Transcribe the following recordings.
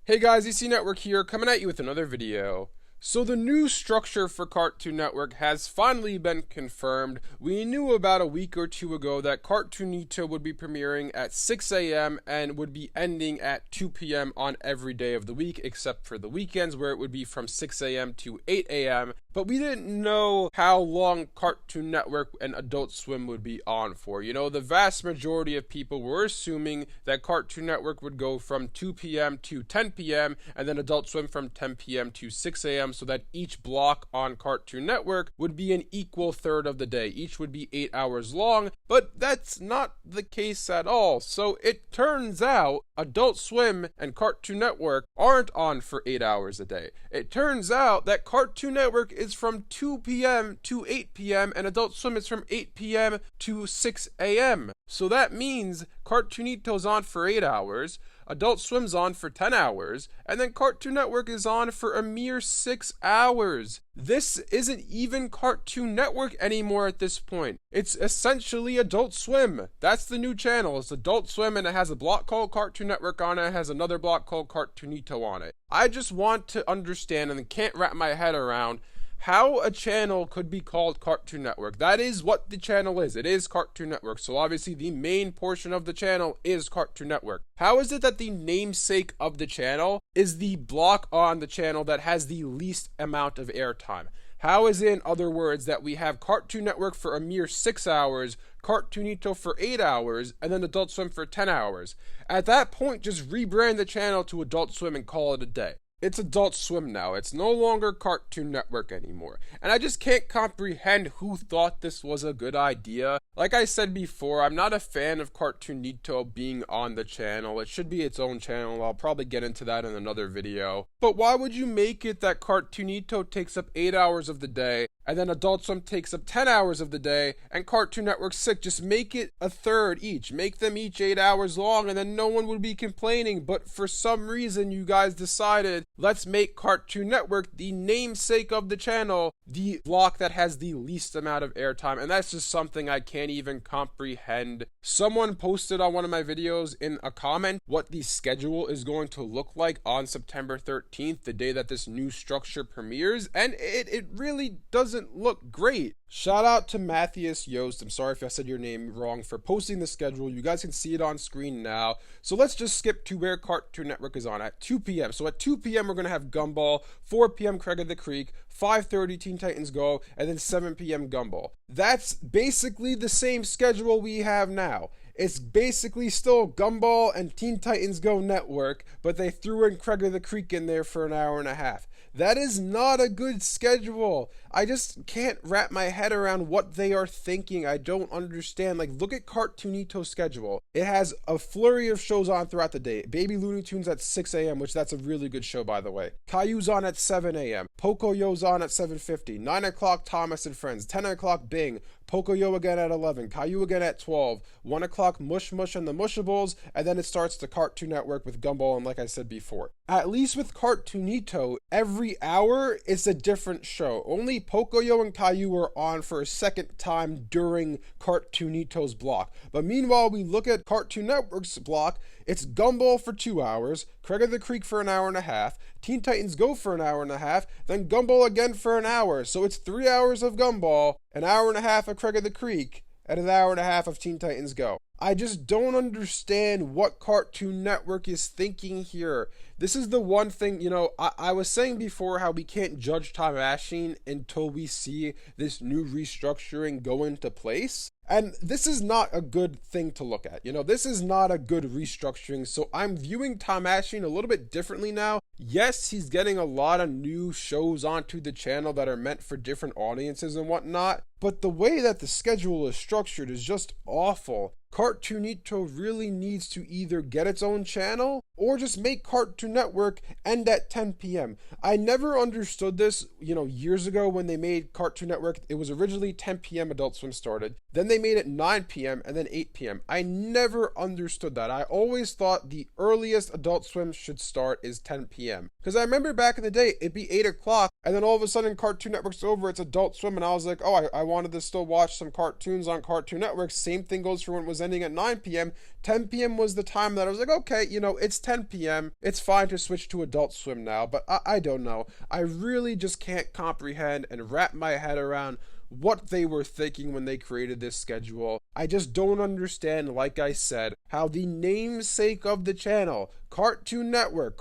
Hey guys, EC Network here, coming at you with another video. So the new structure for Cartoon Network has finally been confirmed. We knew about a week or two ago that Cartoonito would be premiering at 6 a.m. and would be ending at 2 p.m. on every day of the week, except for the weekends where it would be from 6 a.m. to 8 a.m. But we didn't know how long Cartoon Network and Adult Swim would be on for. You know, the vast majority of people were assuming that Cartoon Network would go from 2 p.m. to 10 p.m. and then Adult Swim from 10 p.m. to 6 a.m. so that each block on Cartoon Network would be an equal third of the day. Each would be 8 hours long, but that's not the case at all. So it turns out Adult Swim and Cartoon Network aren't on for 8 hours a day. It turns out that Cartoon Network is from 2 p.m. to 8 p.m. and Adult Swim is from 8 p.m. to 6 a.m. So that means Cartoonito's on for 8 hours, Adult Swim's on for 10 hours, and then Cartoon Network is on for a mere 6 hours. This isn't even Cartoon Network anymore at this point. It's essentially Adult Swim. That's the new channel. It's Adult Swim, and it has a block called Cartoon Network on it. It has another block called Cartoonito on it. I just want to understand and can't wrap my head around how a channel could be called Cartoon Network. That is what the channel is. It is Cartoon Network. So obviously the main portion of the channel is Cartoon Network. How is it that the namesake of the channel is the block on the channel that has the least amount of airtime? How is it, in other words, that we have Cartoon Network for a mere 6 hours, Cartoonito for 8 hours, and then Adult Swim for 10 hours? At that point, just rebrand the channel to Adult Swim and call it a day. It's Adult Swim now. It's no longer Cartoon Network anymore. And I just can't comprehend who thought this was a good idea. Like I said before, I'm not a fan of Cartoonito being on the channel. It should be its own channel. I'll probably get into that in another video. But why would you make it that Cartoonito takes up 8 hours of the day, and then Adult Swim takes up 10 hours of the day, and Cartoon Network's 6? Just make it a third each. Make them each 8 hours long, and then no one would be complaining. But for some reason, you guys decided, let's make Cartoon Network the namesake of the channel, the block that has the least amount of airtime, and that's just something I can't even comprehend. Someone posted on one of my videos in a comment what the schedule is going to look like on September 13th, the day that this new structure premieres, and it really doesn't look great. Shout out to Matthias Yost, I'm sorry if I said your name wrong, for posting the schedule. You guys can see it on screen now. So let's just skip to where Cartoon Network is on at 2 p.m. So at 2 p.m. we're going to have Gumball, 4 p.m. Craig of the Creek, 5:30 Teen Titans Go, and then 7 p.m. Gumball. That's basically the same schedule we have now. It's basically still Gumball and Teen Titans Go Network, but they threw in Craig of the Creek in there for an hour and a half. That is not a good schedule. I just can't wrap my head around what they are thinking. I don't understand. Like, look at Cartoonito's schedule. It has a flurry of shows on throughout the day. Baby Looney Tunes at 6 a.m., which that's a really good show, by the way. Caillou's on at 7 a.m. Pocoyo's on at 7:50. 9 o'clock, Thomas and Friends. 10 o'clock, Bing. Pocoyo again at 11, Caillou again at 12, 1 o'clock Mush Mush and the Mushables, and then it starts the Cartoon Network with Gumball, and like I said before. At least with Cartoonito, every hour it's a different show. Only Pocoyo and Caillou are on for a second time during Cartoonito's block. But meanwhile, we look at Cartoon Network's block, it's Gumball for 2 hours, Craig of the Creek for an hour and a half, Teen Titans Go for an hour and a half, then Gumball again for an hour. So it's 3 hours of Gumball, an hour and a half of Craig of the Creek, and an hour and a half of Teen Titans Go. I just don't understand what Cartoon Network is thinking here. This is the one thing, you know, I was saying before how we can't judge Tamashii until we see this new restructuring go into place. And this is not a good thing to look at. You know, this is not a good restructuring. So I'm viewing Tamashii a little bit differently now. Yes, he's getting a lot of new shows onto the channel that are meant for different audiences and whatnot. But the way that the schedule is structured is just awful. Cartoonito really needs to either get its own channel or just make Cartoon Network end at 10 p.m. I never understood this, you know, years ago when they made Cartoon Network. It was originally 10 p.m. Adult Swim started. Then they made it 9 p.m. and then 8 p.m. I never understood that. I always thought the earliest Adult Swim should start is 10 p.m. Because I remember back in the day, it'd be 8 o'clock and then all of a sudden Cartoon Network's over, it's Adult Swim, and I was like, oh, I wanted to still watch some cartoons on Cartoon Network. Same thing goes for when it was ending at 9 p.m., 10 p.m. was the time that I was like, okay, you know, it's 10 p.m. It's fine to switch to Adult Swim now, but I don't know. I really just can't comprehend and wrap my head around what they were thinking when they created this schedule. I just don't understand, like I said, how the namesake of the channel, Cartoon Network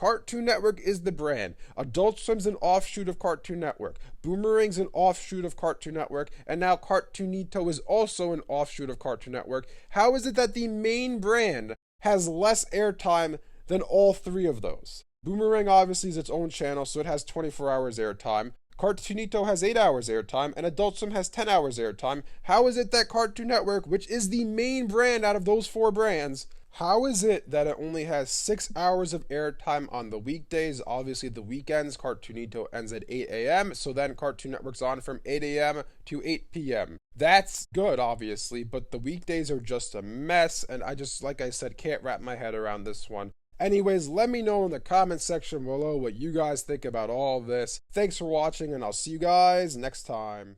is the brand. Adult Swim's an offshoot of Cartoon Network. Boomerang's an offshoot of Cartoon Network. And now Cartoonito is also an offshoot of Cartoon Network. How is it that the main brand has less airtime than all three of those? Boomerang obviously is its own channel, so it has 24 hours airtime. Cartoonito has 8 hours airtime, and Adult Swim has 10 hours airtime. How is it that Cartoon Network, which is the main brand out of those four brands, how is it that it only has 6 hours of airtime on the weekdays? Obviously, the weekends, Cartoonito ends at 8 a.m., so then Cartoon Network's on from 8 a.m. to 8 p.m. That's good, obviously, but the weekdays are just a mess, and I just, like I said, can't wrap my head around this one. Anyways, let me know in the comment section below what you guys think about all of this. Thanks for watching, and I'll see you guys next time.